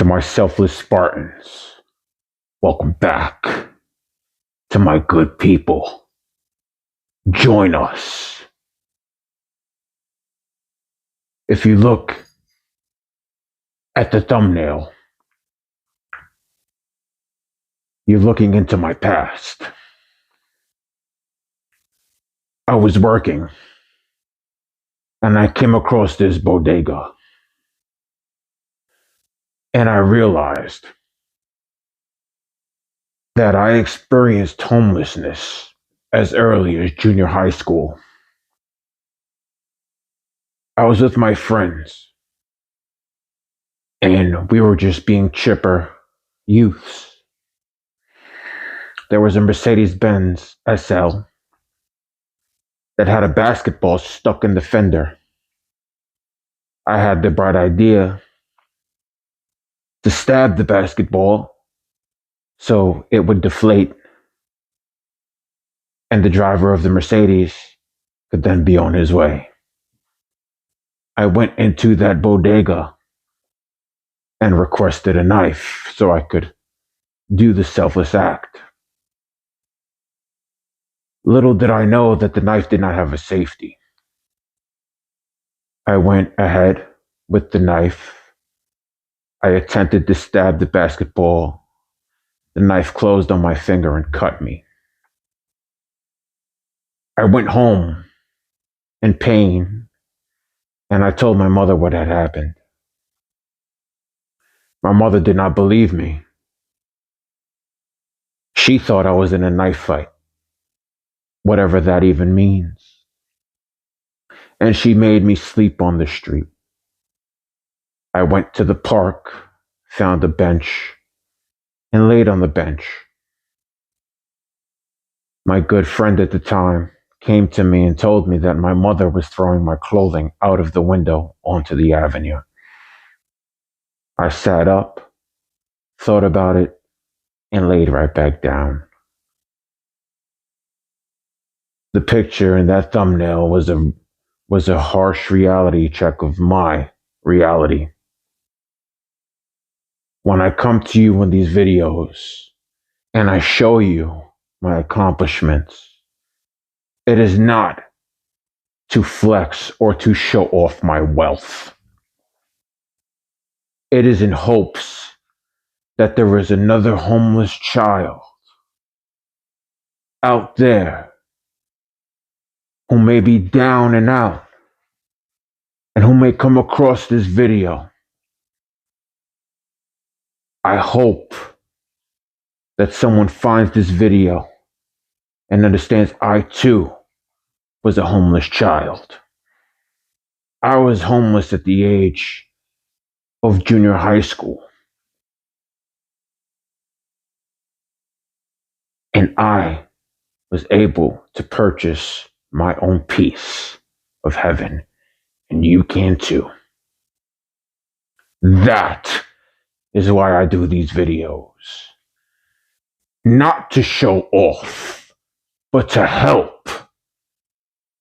To my selfless Spartans, welcome back. To my good people, join us. If you look at the thumbnail, you're looking into my past. I was working and I came across this bodega and I realized that I experienced homelessness as early as junior high school. I was with my friends and we were just being chipper youths. There was a Mercedes-Benz SL that had a basketball stuck in the fender. I had the bright idea to stab the basketball so it would deflate and the driver of the Mercedes could then be on his way. I went into that bodega and requested a knife so I could do the selfless act. Little did I know that the knife did not have a safety. I went ahead with the knife. I attempted to stab the basketball. The knife closed on my finger and cut me. I went home in pain and I told my mother what had happened. My mother did not believe me. She thought I was in a knife fight, whatever that even means. And she made me sleep on the street. I went to the park, found a bench, and laid on the bench. My good friend at the time came to me and told me that my mother was throwing my clothing out of the window onto the avenue. I sat up, thought about it, and laid right back down. The picture in that thumbnail was a harsh reality check of my reality. When I come to you in these videos and I show you my accomplishments, it is not to flex or to show off my wealth. It is in hopes that there is another homeless child out there who may be down and out and who may come across this video. I hope that someone finds this video and understands I too was a homeless child. I was homeless at the age of junior high school. And I was able to purchase my own piece of heaven. And you can too. That is why I do these videos. Not to show off, but to help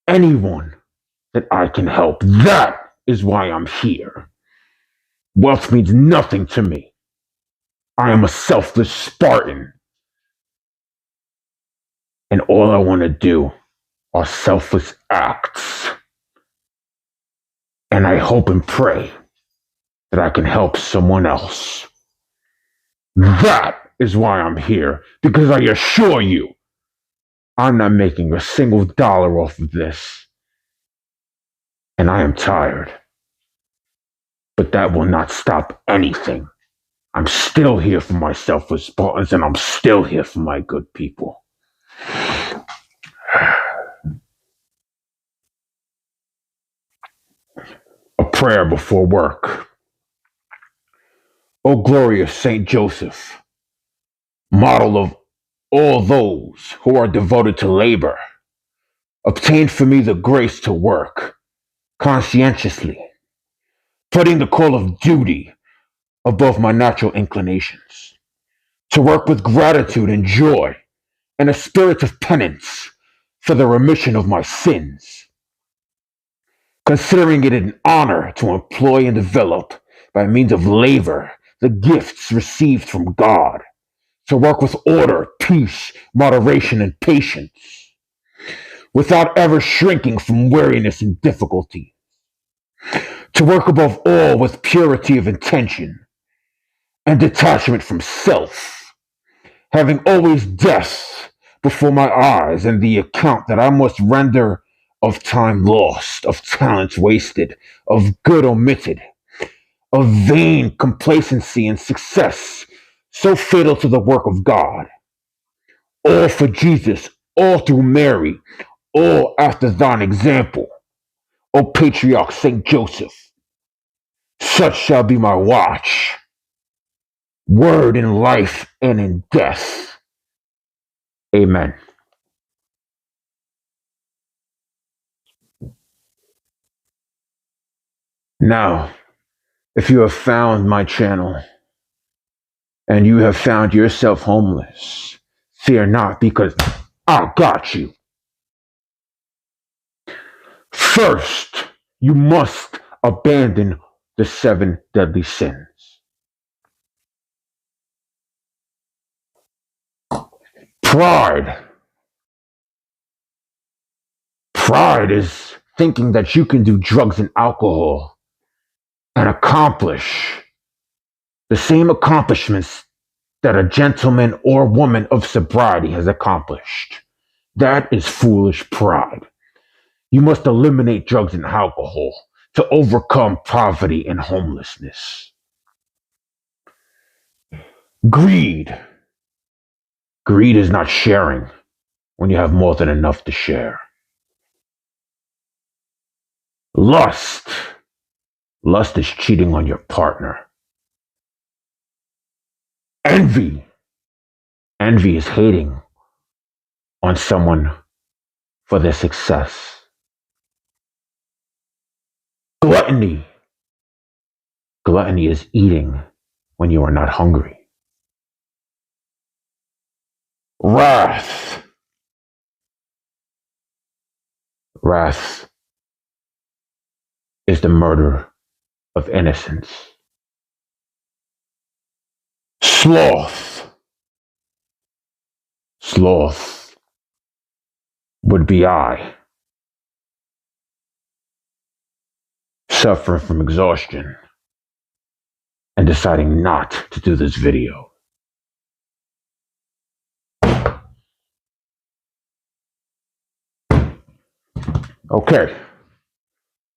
anyone that I can help. That is why I'm here. Wealth means nothing to me. I am a selfless Spartan. And all I want to do are selfless acts. And I hope and pray that I can help someone else. That is why I'm here, because I assure you, I'm not making a single dollar off of this. And I am tired. But that will not stop anything. I'm still here for my selfless Spartans, and I'm still here for my good people. A prayer before work. O glorious Saint Joseph, model of all those who are devoted to labor, obtain for me the grace to work conscientiously, putting the call of duty above my natural inclinations, to work with gratitude and joy and a spirit of penance for the remission of my sins, considering it an honor to employ and develop by means of labor the gifts received from God, to work with order, peace, moderation, and patience, without ever shrinking from weariness and difficulty, to work above all with purity of intention and detachment from self, having always death before my eyes and the account that I must render of time lost, of talents wasted, of good omitted, of vain complacency and success so fatal to the work of God, all for Jesus, all through Mary, all after thine example, O Patriarch Saint Joseph. Such shall be my watch, word in life and in death. Amen. Now, if you have found my channel and you have found yourself homeless, fear not, because I got you. First, you must abandon the 7 deadly sins. Pride. Pride is thinking that you can do drugs and alcohol and accomplish the same accomplishments that a gentleman or woman of sobriety has accomplished. That is foolish pride. You must eliminate drugs and alcohol to overcome poverty and homelessness. Greed. Greed is not sharing when you have more than enough to share. Lust. Lust is cheating on your partner. Envy. Envy is hating on someone for their success. Gluttony. Gluttony is eating when you are not hungry. Wrath. Wrath is the murder of innocence. Sloth. Sloth would be I, suffering from exhaustion and deciding not to do this video. Okay,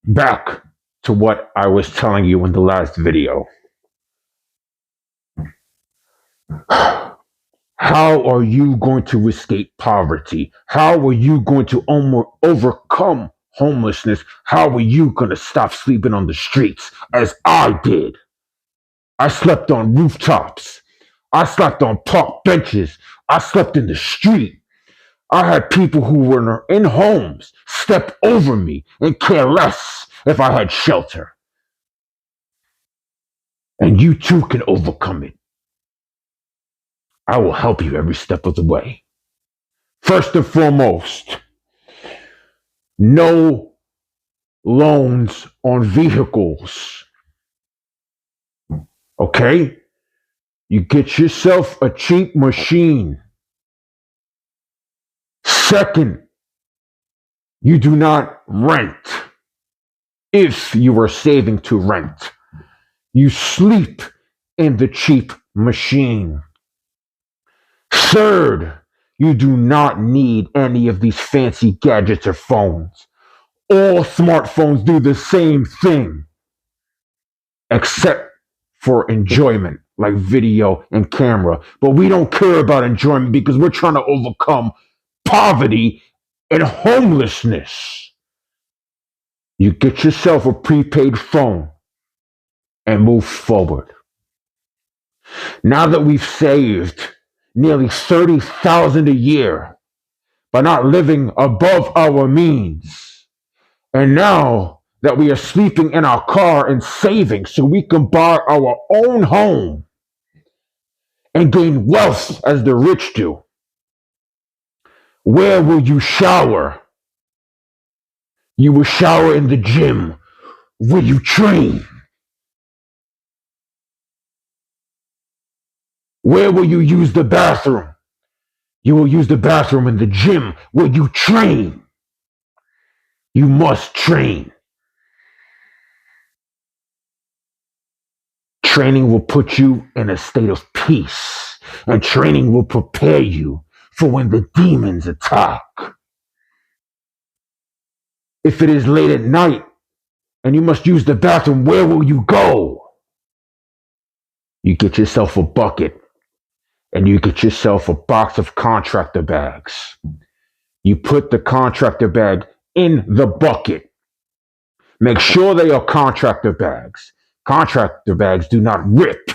back to what I was telling you in the last video. How are you going to escape poverty? How are you going to overcome homelessness? How are you going to stop sleeping on the streets as I did? I slept on rooftops. I slept on park benches. I slept in the street. I had people who were in homes step over me and care less if I had shelter. And you too can overcome it. I will help you every step of the way. First and foremost, no loans on vehicles. Okay? You get yourself a cheap machine. Second, you do not rent if you are saving to rent. You sleep in the cheap machine. Third, you do not need any of these fancy gadgets or phones. All smartphones do the same thing, except for enjoyment, like video and camera. But we don't care about enjoyment because we're trying to overcome poverty and homelessness. You get yourself a prepaid phone and move forward. Now that we've saved nearly $30,000 a year by not living above our means, and now that we are sleeping in our car and saving so we can buy our own home and gain wealth as the rich do, where will you shower? You will shower in the gym where you train. Where will you use the bathroom? You will use the bathroom in the gym where you train. You must train. Training will put you in a state of peace, and training will prepare you for when the demons attack. If it is late at night and you must use the bathroom, where will you go? You get yourself a bucket and you get yourself a box of contractor bags. You put the contractor bag in the bucket. Make sure they are contractor bags. Contractor bags do not rip.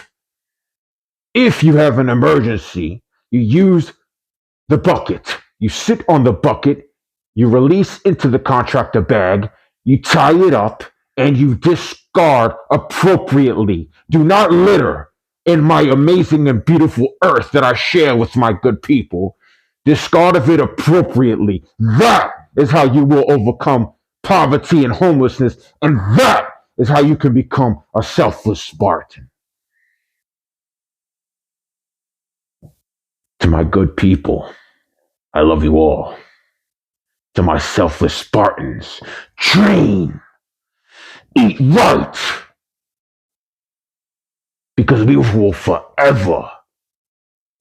If you have an emergency, you use the bucket. You sit on the bucket, you release into the contractor bag, you tie it up, and you discard appropriately. Do not litter in my amazing and beautiful earth that I share with my good people. Discard of it appropriately. That is how you will overcome poverty and homelessness, and that is how you can become a selfless Spartan. To my good people, I love you all. To my selfless Spartans, train, eat right, because we will forever,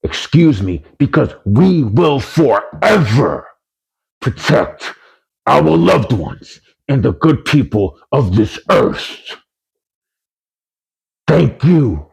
because we will forever protect our loved ones and the good people of this earth. Thank you